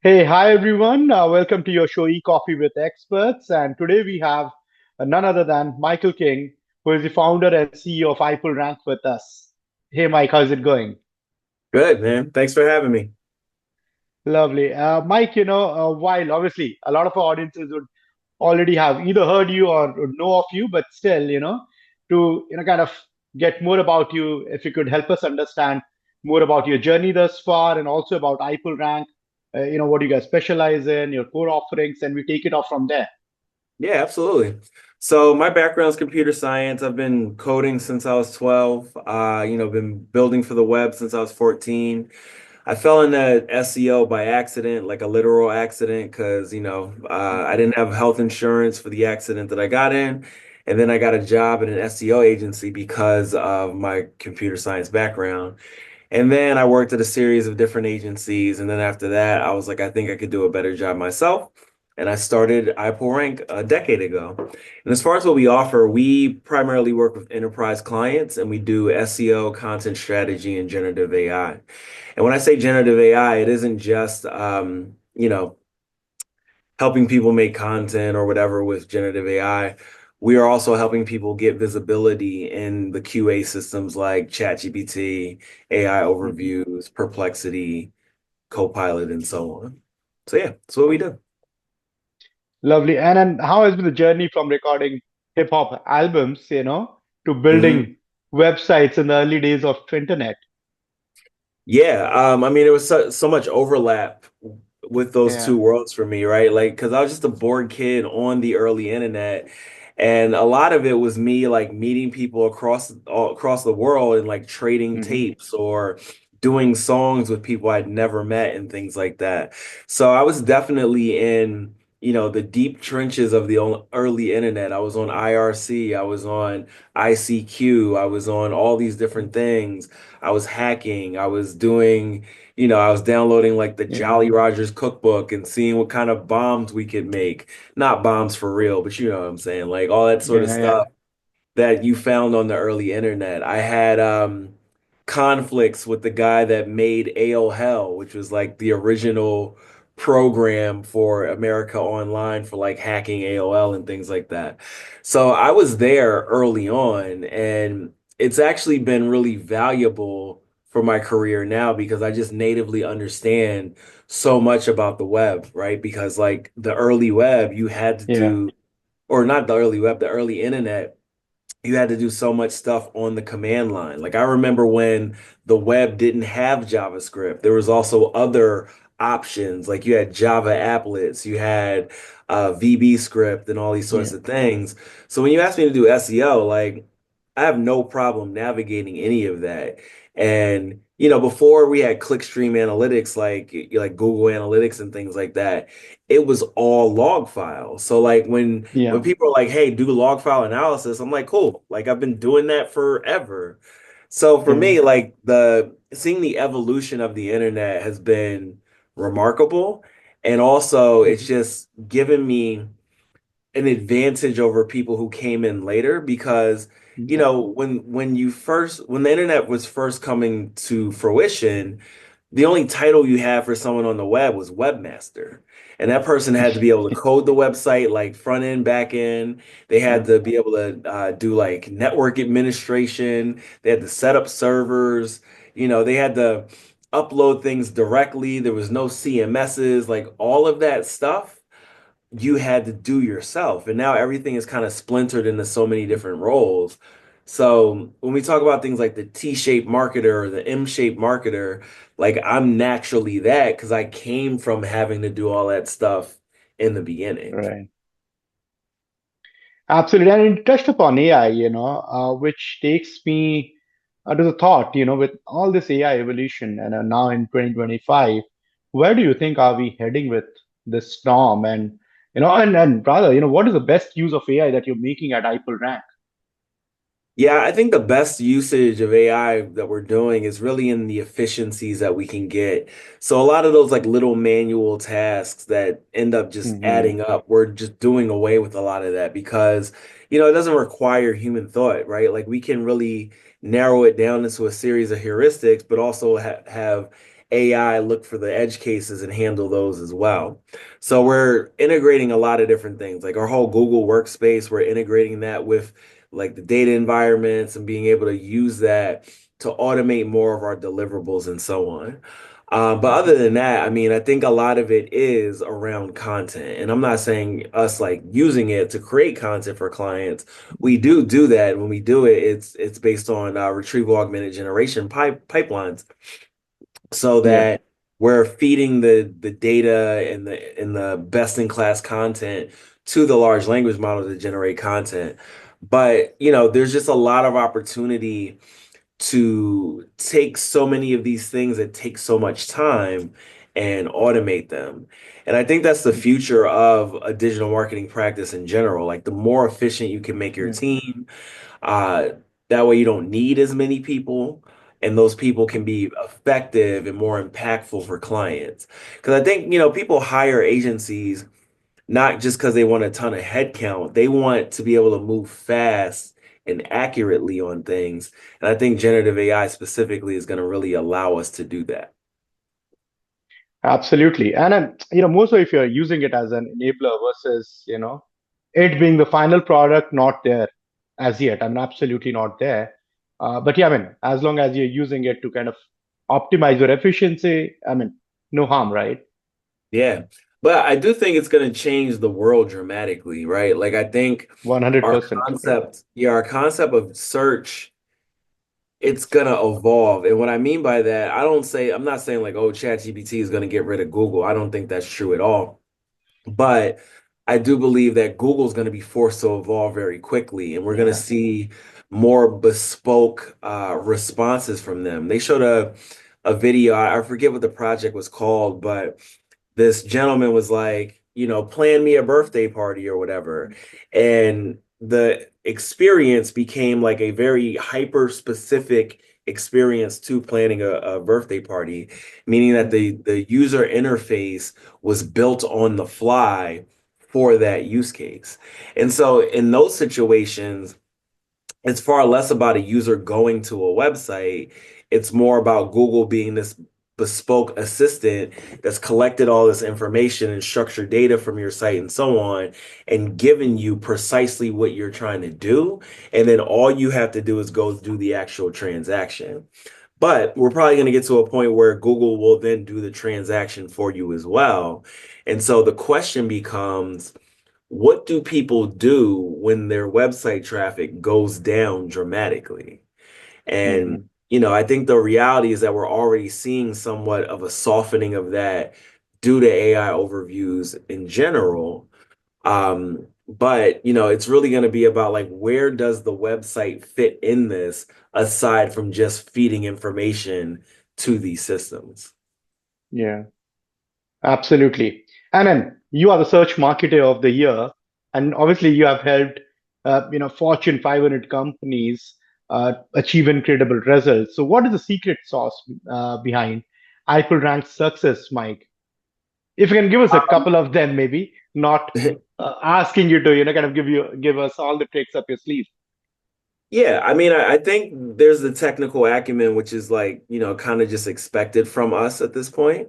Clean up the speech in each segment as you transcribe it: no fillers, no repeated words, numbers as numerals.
Hey, hi everyone. Welcome to your show, E-Coffee with Experts. And today we have none other than Michael King, who is the founder and CEO of iPull Rank with us. Hey, Mike, how's it going? Good, man. Thanks for having me. Lovely. Mike, while obviously a lot of our audiences would already have either heard you or know of you, but still, to kind of get more about you, if you could help us understand more about your journey thus far and also about iPull Rank, what you guys specialize in, your core offerings, and we take it off from there. Yeah, absolutely. So my background is computer science. I've been coding since I was 12. Been building for the web since I was 14. I fell into SEO by accident, like a literal accident, because I didn't have health insurance for the accident that I got in. And then I got a job at an SEO agency because of my computer science background. And then I worked at a series of different agencies. And then after that, I was like, I think I could do a better job myself. And I started iPull Rank a decade ago. And as far as what we offer, we primarily work with enterprise clients and we do SEO, content strategy, and generative AI. And when I say generative AI, it isn't just, helping people make content or whatever with generative AI. We are also helping people get visibility in the QA systems like ChatGPT, AI Mhm. overviews, Perplexity, Copilot, and so on. So yeah, that's what we do. Lovely. And then how has been the journey from recording hip hop albums, to Mhm. building websites in the early days of internet? Yeah, I mean, there was so much overlap with those Yeah. two worlds for me, right? Like, because I was just a bored kid on the early internet, and a lot of it was me like meeting people across the world and like trading Hmm. tapes or doing songs with people I'd never met and things like that. So I was definitely in, the deep trenches of the early internet. I was on IRC, I was on ICQ, I was on all these different things. I was hacking. I was doing, I was downloading like the Yeah. Jolly Rogers cookbook and seeing what kind of bombs we could make. Not bombs for real, but you know what I'm saying? Like all that sort of Yeah. Yeah. stuff that you found on the early internet. I had conflicts with the guy that made AOL, which was like the original program for America Online for like hacking AOL and things like that. So I was there early on, and it's actually been really valuable for my career now because I just natively understand so much about the web, right? Because like the early web, you had to Yeah. do, or not the early web, the early internet, you had to do so much stuff on the command line. Like I remember when the web didn't have JavaScript, there was also other options. Like you had Java applets, you had VB script and all these sorts Yeah. of things. So when you ask me to do SEO, like I have no problem navigating any of that. And before we had clickstream analytics, like Google Analytics and things like that, it was all log files. So like when Yeah. people are like, "Hey, do log file analysis," I'm like, "Cool." Like I've been doing that forever. So for Yeah. me, like the seeing the evolution of the internet has been remarkable. And also it's Mhm. just given me an advantage over people who came in later because Yeah. when the internet was first coming to fruition, the only title you had for someone on the web was webmaster. And that person had to be able to code the website like front end, back end. They had Yeah. to be able to do like network administration. They had to set up servers. They had to upload things directly. There was no CMSs, like all of that stuff you had to do yourself. And now everything is kind of splintered into so many different roles. So when we talk about things like the T-shaped marketer or the M-shaped marketer, like I'm naturally that because I came from having to do all that stuff in the beginning. Right. Absolutely. And you touched upon AI, which takes me to the thought, with all this AI evolution and now in 2025, where do you think are we heading with this storm? And rather, what is the best use of AI that you're making at iPull Rank? Yeah, I think the best usage of AI that we're doing is really in the efficiencies that we can get. So a lot of those like little manual tasks that end up just Hmm. adding up, we're just doing away with a lot of that because, it doesn't require human thought, right? Like we can really narrow it down into a series of heuristics, but also have AI look for the edge cases and handle those as well. So we're integrating a lot of different things, like our whole Google Workspace, we're integrating that with like the data environments and being able to use that to automate more of our deliverables and so on. But other than that, I mean, I think a lot of it is around content. And I'm not saying us like using it to create content for clients. We do that. When we do it, it's based on retrieval augmented generation pipelines so Yeah. that we're feeding the data and the best in class content to the large language model to generate content. But, there's just a lot of opportunity to take so many of these things that take so much time and automate them. And I think that's the future of a digital marketing practice in general. Like the more efficient you can make your Yeah. team, uh, that way you don't need as many people, and those people can be effective and more impactful for clients. Because I think, people hire agencies not just because they want a ton of headcount. They want to be able to move fast and accurately on things. And I think generative AI specifically is going to really allow us to do that. Absolutely. And more so if you're using it as an enabler versus, it being the final product not there as yet. I mean, absolutely not there. But yeah, I mean, as long as you're using it to kind of optimize your efficiency, I mean, no harm, right? Yeah. But I do think it's going to change the world dramatically, right? Like I think our 100%. Yeah. concept of search, it's gonna evolve. And what I mean by that, I'm not saying like, oh, ChatGPT is gonna get rid of Google. I don't think that's true at all. But I do believe that Google's going to be forced to evolve very quickly, and we're going to Yeah. see more bespoke responses from them. They showed a video. I forget what the project was called, but this gentleman was like, plan me a birthday party or whatever. And the experience became like a very hyper specific experience to planning a birthday party, meaning that Mhm. the user interface was built on the fly for that use case. And so in those situations, it's far less about a user going to a website. It's more about Google being this bespoke assistant that's collected all this information and structured data from your site and so on, and giving you precisely what you're trying to do. And then all you have to do is go do the actual transaction. But we're probably going to get to a point where Google will then do the transaction for you as well. And so the question becomes, what do people do when their website traffic goes down dramatically? And, Mhm. I think the reality is that we're already seeing somewhat of a softening of that due to AI overviews in general. But, it's really going to be about like, where does the website fit in this aside from just feeding information to these systems? Yeah. Absolutely. And then you are the search marketer of the year, and obviously you have helped, Fortune 500 companies achieve incredible results. So, what is the secret sauce behind Apple Rank's success, Mike? If you can give us a couple of them, maybe not asking you to, kind of give us all the tricks up your sleeve. Yeah, I mean, I think there's the technical acumen, which is like, kind of just expected from us at this point.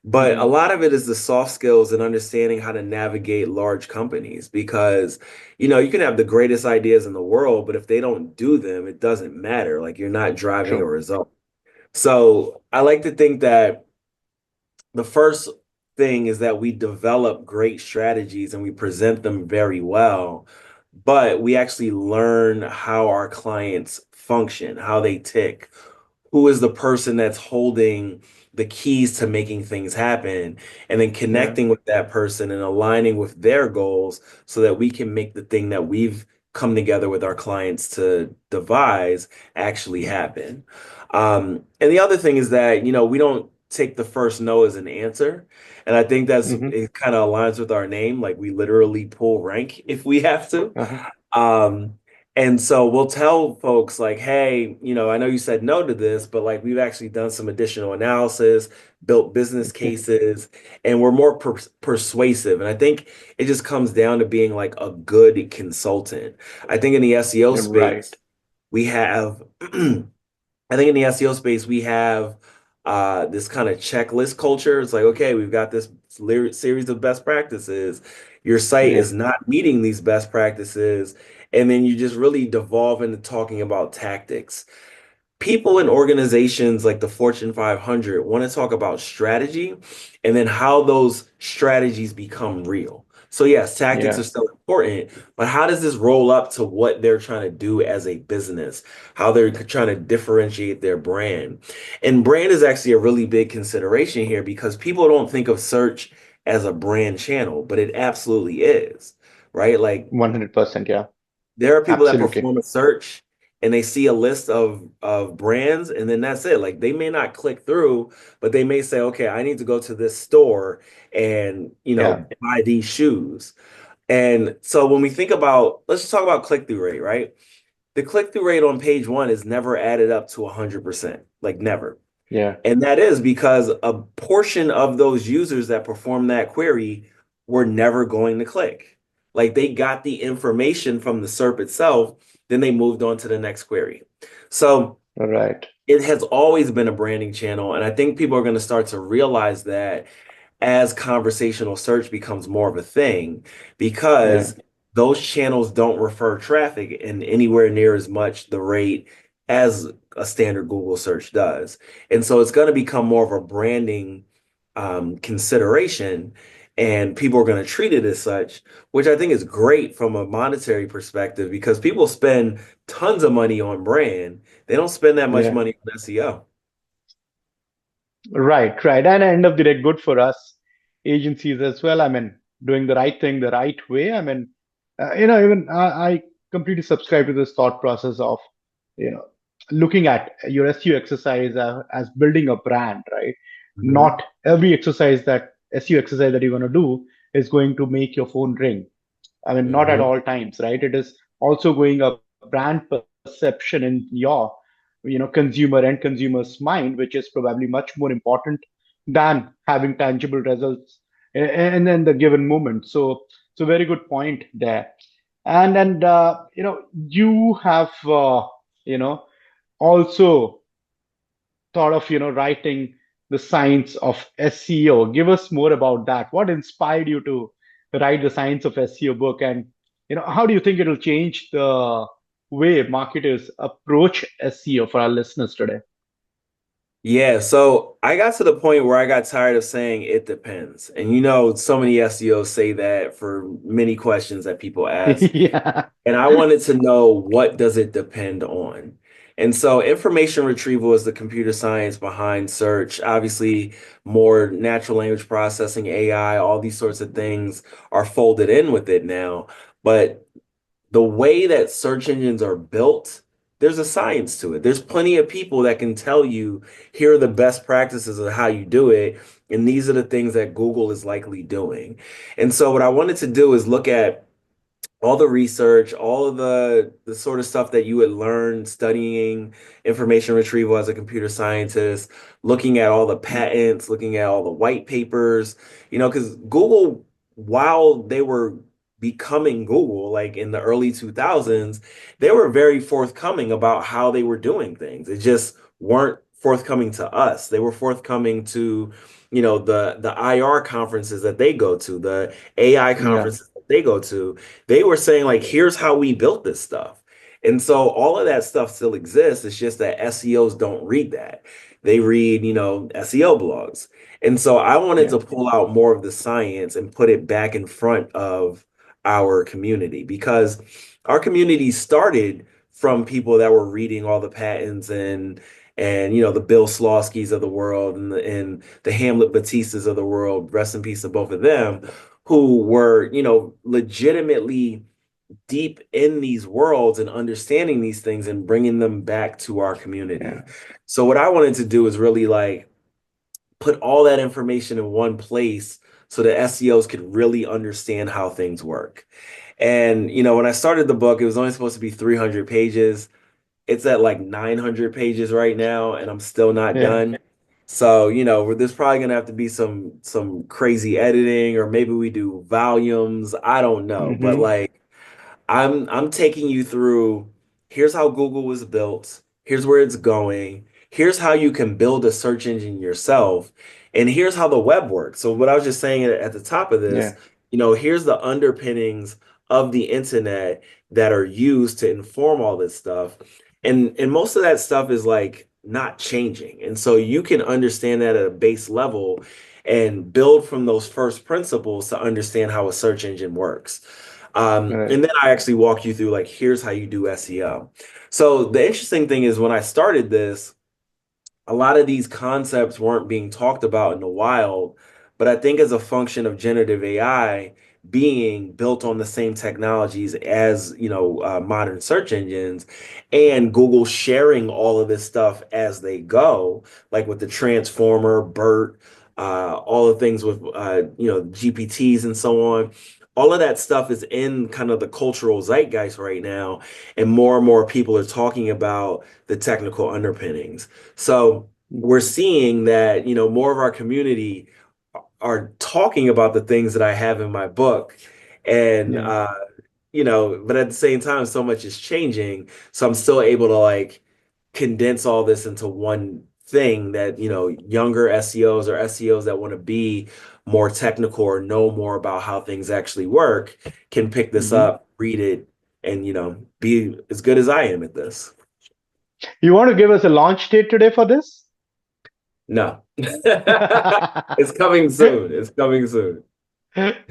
But a Hmm. lot of it is the soft skills and understanding how to navigate large companies because, you can have the greatest ideas in the world, but if they don't do them, it doesn't matter. Like you're not driving a True. result. So I like to think that the first thing is that we develop great strategies and we present them very well, but we actually learn how our clients function, how they tick, who is the person that's holding the keys to making things happen, and then Yeah. connecting with that person and aligning with their goals so that we can make the thing that we've come together with our clients to devise actually happen. And the other thing is that, we don't take the first no as an answer. And I think Hmm. it kind of aligns with our name. Like we literally pull rank if we have to. Uh-huh. Um, and so we'll tell folks like, hey, I know you said no to this, but like we've actually done some additional analysis, built business cases, and we're more persuasive. And I think it just comes down to being like a good consultant. I think in the SEO Right. space, we have, I think in the SEO space, we have this kind of checklist culture. It's like, okay, we've got this series of best practices. Your site Yeah. is not meeting these best practices. And then you just really devolve into talking about tactics. People in organizations like the Fortune 500 want to talk about strategy and then how those strategies become real. So, yes, tactics are Yeah. still important, but how does this roll up to what they're trying to do as a business, how they're trying to differentiate their brand? And brand is actually a really big consideration here because people don't think of search as a brand channel, but it absolutely is, right? Like 100%. Yeah. there are people that Absolutely. perform a search and they see a list of brands and then that's it. Like they may not click through, but they may say, okay, I need to go to this store and, Yeah. buy these shoes. And so when we think about, let's just talk about click-through rate, right? The click-through rate on page one is never added up to 100%, like never. Yeah. And that is because a portion of those users that perform that query were never going to click. Like they got the information from the SERP itself, then they moved on to the next query. So All right. it has always been a branding channel. And I think people are going to start to realize that as conversational search becomes more of a thing Yeah. because those channels don't refer traffic in anywhere near as much the rate as a standard Google search does. And so it's going to become more of a branding consideration, and people are going to treat it as such, which I think is great from a monetary perspective because people spend tons of money on brand. They don't spend that much Yeah. money on SEO. Right, right. And end of the day, good for us agencies as well. I mean, doing the right thing the right way. I mean, even I completely subscribe to this thought process of, you know, looking at your SEO exercise as building a brand, right? Mhm. Not every exercise that SEO exercise that you're going to do is going to make your phone ring. I mean, not at Mhm. all times, right? It is also going a brand perception in your, consumer and consumer's mind, which is probably much more important than having tangible results and then the given moment. So very good point there. And you have you know also thought of writing the science of SEO. Give us more about that. What inspired you to write the science of SEO book, and how do you think it'll change the way marketers approach SEO for our listeners today? Yeah, so I got to the point where I got tired of saying it depends. And so many SEOs say that for many questions that people ask. Yeah, And I wanted to know what does it depend on? And so information retrieval is the computer science behind search. Obviously, more natural language processing, AI, all these sorts of things are folded in with it now. But the way that search engines are built, there's a science to it. There's plenty of people that can tell you here are the best practices of how you do it. And these are the things that Google is likely doing. And so, what I wanted to do is look at all the research, all of the sort of stuff that you would learn studying information retrieval as a computer scientist, looking at all the patents, looking at all the white papers, because Google, while they were becoming Google, like in the early 2000s, they were very forthcoming about how they were doing things. It just weren't forthcoming to us. They were forthcoming to, the IR conferences that they go to, the AI yeah, conferences that they go to. They were saying like, here's how we built this stuff. And so all of that stuff still exists. It's just that SEOs don't read that. They read, SEO blogs. And so I wanted yeah, to pull out more of the science and put it back in front of our community because our community started from people that were reading all the patents and the Bill Slawskys of the world and the Hamlet Batistas of the world, rest in peace to both of them, who were, legitimately deep in these worlds and understanding these things and bringing them back to our yeah, community. So what I wanted to do is really like put all that information in one place so that SEOs could really understand how things work. And when I started the book, it was only supposed to be 300 pages. It's at like 900 pages right now, and I'm still not yeah. done. So, there's probably gonna have to be some crazy editing, or maybe we do volumes. I don't know. But Hmm. like I'm taking you through here's how Google was built, here's where it's going, here's how you can build a search engine yourself, and here's how the web works. So what I was just saying at the top of this, Yeah. here's the underpinnings of the internet that are used to inform all this stuff. And most of that stuff is like not changing. And so you can understand that at a base level and build from those first principles to understand how a search engine works. And Right. then I actually walk you through like, here's how you do SEO. So the interesting thing is when I started this, a lot of these concepts weren't being talked about in the wild, but I think as a function of generative AI being built on the same technologies as, modern search engines and Google sharing all of this stuff as they go, like with the Transformer, BERT, all the things with, GPTs and so on. All of that stuff is in kind of the cultural zeitgeist right now, and more people are talking about the technical underpinnings. So we're Mhm. seeing that, more of our community are talking about the things that I have in my book. And, Yeah. but at the same time, so much is changing. So I'm still able to like condense all this into one thing that, younger SEOs or SEOs that want to be more technical or know more about how things actually work can pick this Hmm. up, read it, and, be as good as I am at this. You want to give us a launch date today for this? No. It's coming soon. It's coming soon.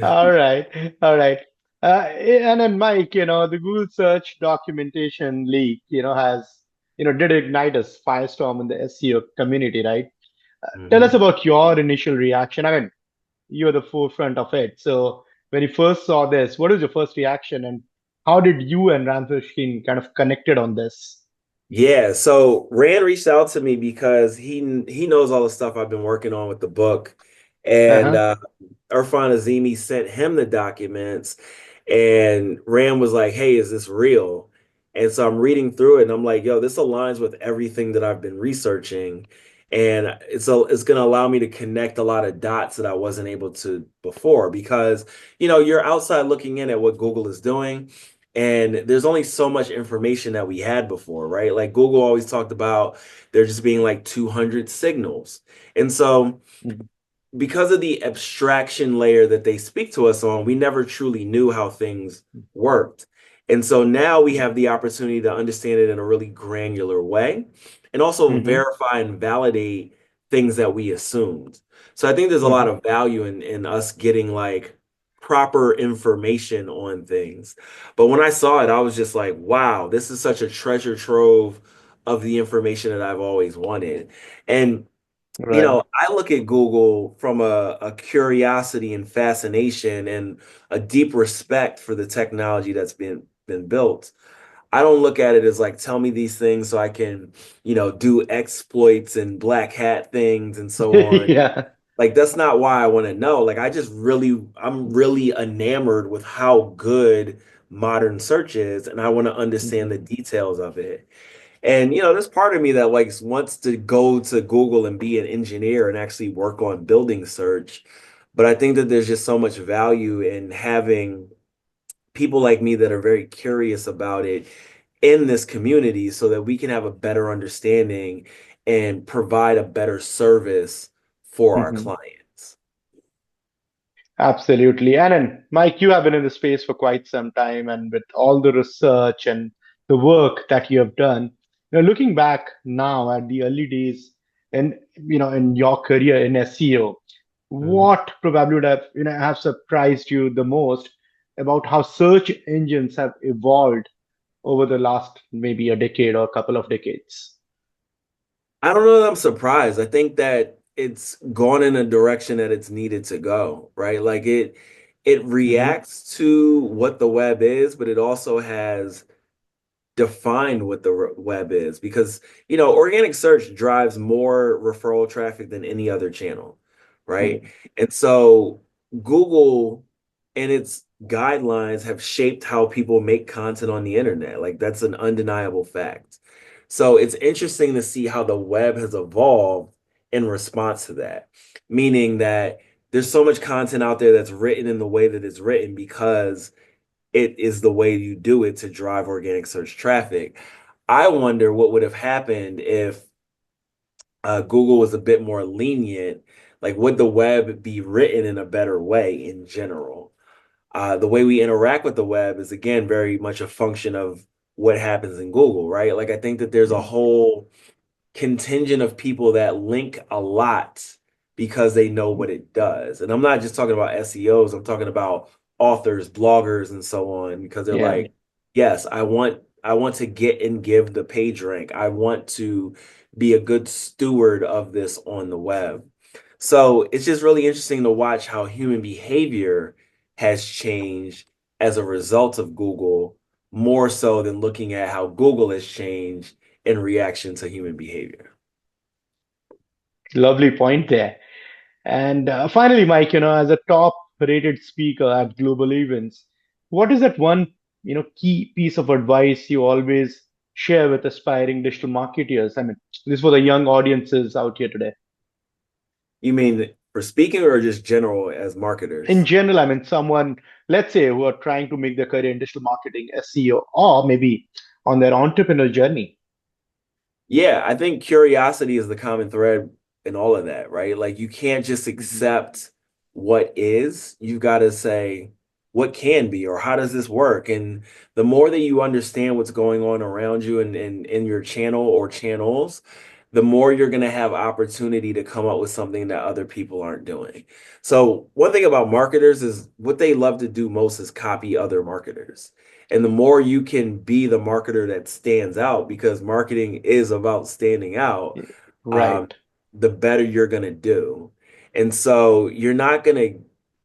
All right, all right. And then Mike, the Google search documentation leak, has, did ignite a firestorm in the SEO community, right? Tell us Mhm. about your initial reaction. I mean, you're the forefront of it. So when you first saw this, what was your first reaction, and how did you and Ramsey kind of connected on this? Yeah, so Rand reached out to me because he knows all the stuff I've been working on with the book, and Uh-huh. Irfan Azimi sent him the documents, and Rand was like, "Hey, is this real?" And so I'm reading through it, and I'm like, "Yo, this aligns with everything that I've been researching, and it's gonna allow me to connect a lot of dots that I wasn't able to before because you're outside looking in at what Google is doing." And there's only so much information that we had before, right? Like Google always talked about there just being like 200 signals. And so Mhm. because of the abstraction layer that they speak to us on, we never truly knew how things worked. And so now we have the opportunity to understand it in a really granular way and also Mhm. verify and validate things that we assumed. So I think there's a lot Mhm. of value in us getting like proper information on things. But when I saw it, I was just like, wow, this is such a treasure trove of the information that I've always wanted. And Right. I look at Google from a curiosity and fascination and a deep respect for the technology that's been built. I don't look at it as like, tell me these things so I can, do exploits and black hat things and so on. Yeah. Like that's not why I want to know. Like I'm really enamored with how good modern search is, and I want to understand Mhm. the details of it. And there's part of me that like wants to go to Google and be an engineer and actually work on building search. But I think that there's just so much value in having people like me that are very curious about it in this community so that we can have a better understanding and provide a better service for our Mhm. clients. Absolutely. And then, Mike, you have been in the space for quite some time, and with all the research and the work that you have done, looking back now at the early days and in your career in SEO, Mhm. what probably would have surprised you the most about how search engines have evolved over the last maybe a decade or a couple of decades? I don't know that I'm surprised. I think that it's gone in a direction that it's needed to go, right? Like it Hmm. reacts to what the web is, but it also has defined what the web is because organic search drives more referral traffic than any other channel, right? And so Google and its guidelines have shaped how people make content on the internet. Like that's an undeniable fact. So it's interesting to see how the web has evolved in response to that, meaning that there's so much content out there that's written in the way that it's written because it is the way you do it to drive organic search traffic. I wonder what would have happened if Google was a bit more lenient. Like, would the web be written in a better way in general? The way we interact with the web is again very much a function of what happens in Google, right? Like, I think that there's a Mm. whole contingent of people that link a lot because they know what it does. And I'm not just talking about SEOs, I'm talking about authors, bloggers, and so on, because they're Yeah. like, yes, I want to get and give the page rank. I want to be a good steward of this on the web. So it's just really interesting to watch how human behavior has changed as a result of Google, more so than looking at how Google has changed in reaction to human behavior. Lovely point there. And finally, Mike, as a top rated speaker at global events, what is that one, key piece of advice you always share with aspiring digital marketers? I mean, this for the young audiences out here today. You mean for speaking or just general as In marketers? general, I mean, someone, let's say, who are trying to make their career in digital marketing, SEO, or maybe on their entrepreneurial journey. Yeah, I think curiosity is the common thread in all of that, right? Like you can't just Mhm. accept what is, you've got to say what can be or how does this work? And the more that you understand what's going on around you and in your channel or channels, the more you're going to have opportunity to come up with something that other people aren't doing. So one thing about marketers is what they love to do most is copy other marketers. And the more you can be the marketer that stands out, because marketing is about standing out, Yeah. um, Right. the better you're going to do. And so you're not going to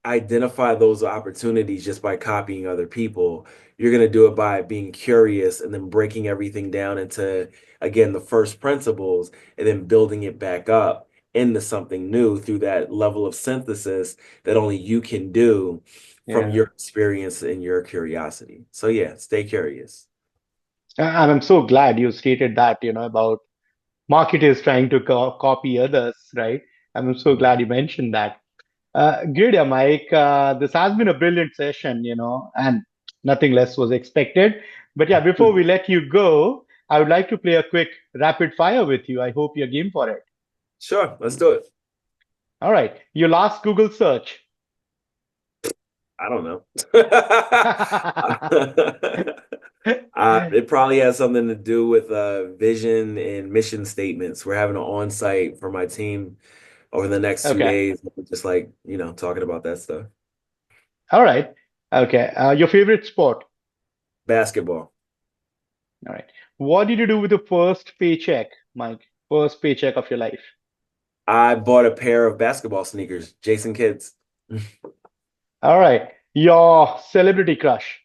identify those opportunities just by copying other people. You're going to do it by being curious and then breaking everything down into, again, the first principles and then building it back up into something new through that level of synthesis that only you can do from Yeah. your experience and your curiosity. So yeah, stay curious. And I'm so glad you stated that, about marketers trying to copy others, right? I'm so glad you mentioned that. Good, yeah, Mike. This has been a brilliant session, and nothing less was expected. But yeah, before we let you go, I would like to play a quick rapid fire with you. I hope you're game for it. Sure, let's do it. All right. Your last Google search. I don't know. It probably has something to do with vision and mission statements. We're having an on-site for my team over the next two Okay. days, just like, talking about that stuff. All right. Okay. Your favorite sport. Basketball. All right. What did you do with the first paycheck, Mike? First paycheck of your life. I bought a pair of basketball sneakers, Jason Kids. All right. Your celebrity crush.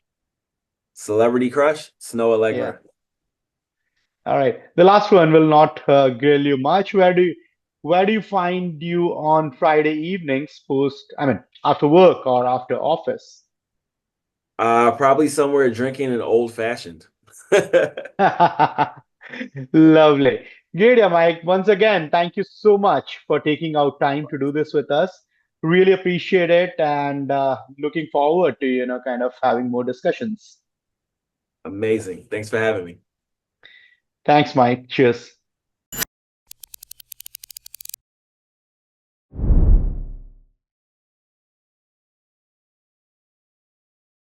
Celebrity crush, Snow Yeah. Allegra. All right. The last one will not grill you much. Where do you find you on Friday evenings I mean, after work or after office? Probably somewhere drinking an old fashioned. Lovely. Great, yeah, Mike. Once again, thank you so much for taking out time to do this with us. Really appreciate it and looking forward to, kind of having more discussions. Amazing. Thanks for having me. Thanks, Mike. Cheers.